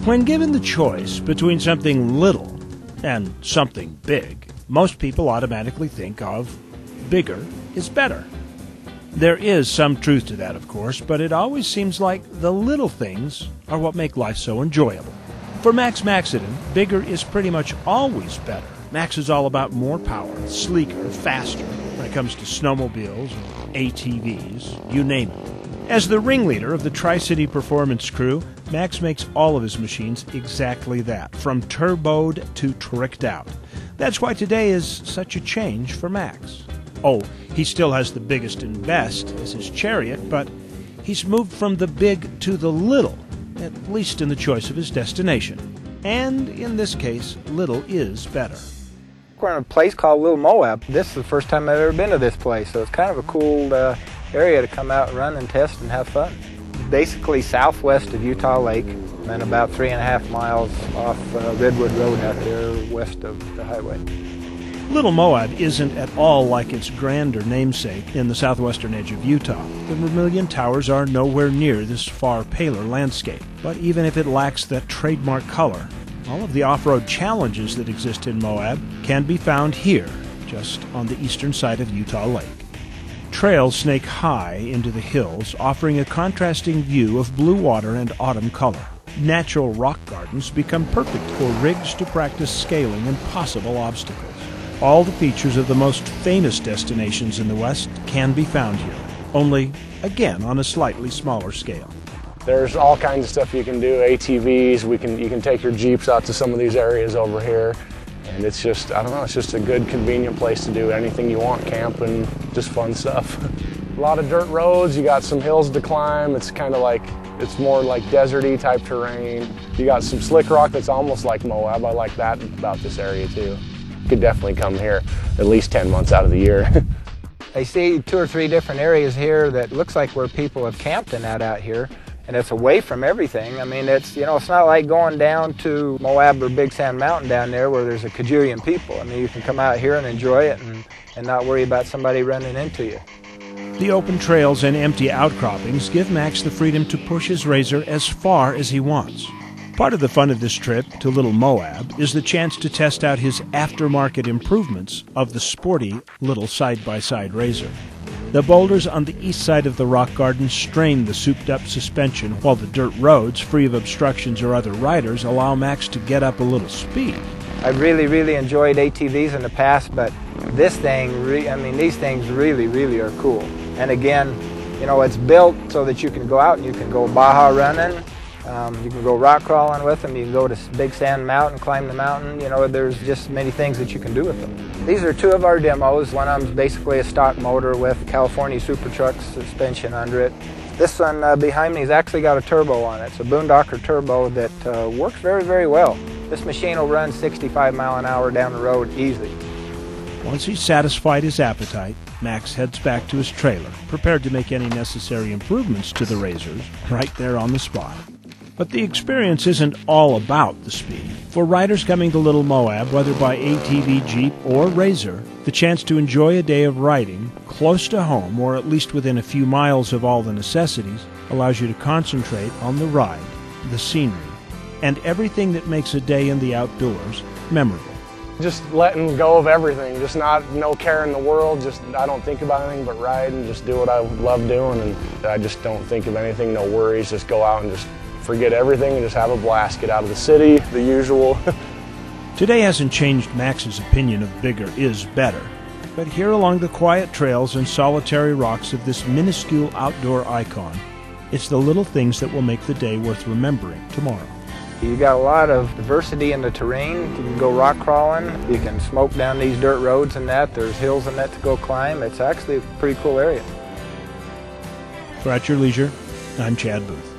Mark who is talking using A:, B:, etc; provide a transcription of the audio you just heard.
A: When given the choice between something little and something big, most people automatically think of bigger is better. There is some truth to that, of course, but it always seems like the little things are what make life so enjoyable. For Max Maxiden, bigger is pretty much always better. Max is all about more power, sleeker, faster when it comes to snowmobiles, ATVs, you name it. As the ringleader of the Tri-City Performance crew, Max makes all of his machines exactly that, from turboed to tricked out. That's why today is such a change for Max. Oh, he still has the biggest and best as his chariot, but he's moved from the big to the little, at least in the choice of his destination. And in this case, little is better.
B: We're in a place called Little Moab. This is the first time I've ever been to this place, so it's kind of a cool area to come out and run and test and have fun. Basically southwest of Utah Lake and about 3.5 miles off Redwood Road out there west of the highway.
A: Little Moab isn't at all like its grander namesake in the southwestern edge of Utah. The Vermilion Towers are nowhere near this far paler landscape. But even if it lacks that trademark color, all of the off-road challenges that exist in Moab can be found here, just on the eastern side of Utah Lake. Trails snake high into the hills, offering a contrasting view of blue water and autumn color. Natural rock gardens become perfect for rigs to practice scaling impossible obstacles. All the features of the most famous destinations in the West can be found here, only, again, on a slightly smaller scale.
C: There's all kinds of stuff you can do, ATVs, you can take your Jeeps out to some of these areas over here. And it's just, I don't know, it's just a good, convenient place to do anything you want, camping, just fun stuff. A lot of dirt roads, you got some hills to climb, it's kind of like, it's more like deserty type terrain. You got some slick rock that's almost like Moab, I like that about this area too. You could definitely come here at least 10 months out of the year.
B: I see 2 or 3 different areas here that looks like where people have camped in that out here. And it's away from everything. I mean, it's not like going down to Moab or Big Sand Mountain down there where there's a kajillion people. I mean, you can come out here and enjoy it and not worry about somebody running into you.
A: The open trails and empty outcroppings give Max the freedom to push his RZR as far as he wants. Part of the fun of this trip to Little Moab is the chance to test out his aftermarket improvements of the sporty little side-by-side RZR. The boulders on the east side of the rock garden strain the souped-up suspension, while the dirt roads, free of obstructions or other riders, allow Max to get up a little speed.
B: I've really enjoyed ATVs in the past, but this thing, these things really are cool. And again, it's built so that you can go out and you can go Baja running, you can go rock crawling with them, you can go to Big Sand Mountain, climb the mountain, there's just many things that you can do with them. These are 2 of our demos. One of them is basically a stock motor with California Super Truck suspension under it. This one behind me has actually got a turbo on it. It's a Boondocker turbo that works very well. This machine will run 65 miles an hour down the road easy.
A: Once he's satisfied his appetite, Max heads back to his trailer, prepared to make any necessary improvements to the RZRs right there on the spot. But the experience isn't all about the speed. For riders coming to Little Moab, whether by ATV, Jeep, or RZR, the chance to enjoy a day of riding close to home, or at least within a few miles of all the necessities, allows you to concentrate on the ride, the scenery, and everything that makes a day in the outdoors memorable.
C: Just letting go of everything, just no care in the world, I don't think about anything but ride and just do what I love doing, and I just don't think of anything, no worries, just go out and just forget everything and just have a blast, get out of the city, the usual.
A: Today hasn't changed Max's opinion of bigger is better, but here along the quiet trails and solitary rocks of this minuscule outdoor icon, it's the little things that will make the day worth remembering tomorrow.
B: You got a lot of diversity in the terrain. You can go rock crawling, you can smoke down these dirt roads and that, there's hills and that to go climb. It's actually a pretty cool area.
A: For At Your Leisure, I'm Chad Booth.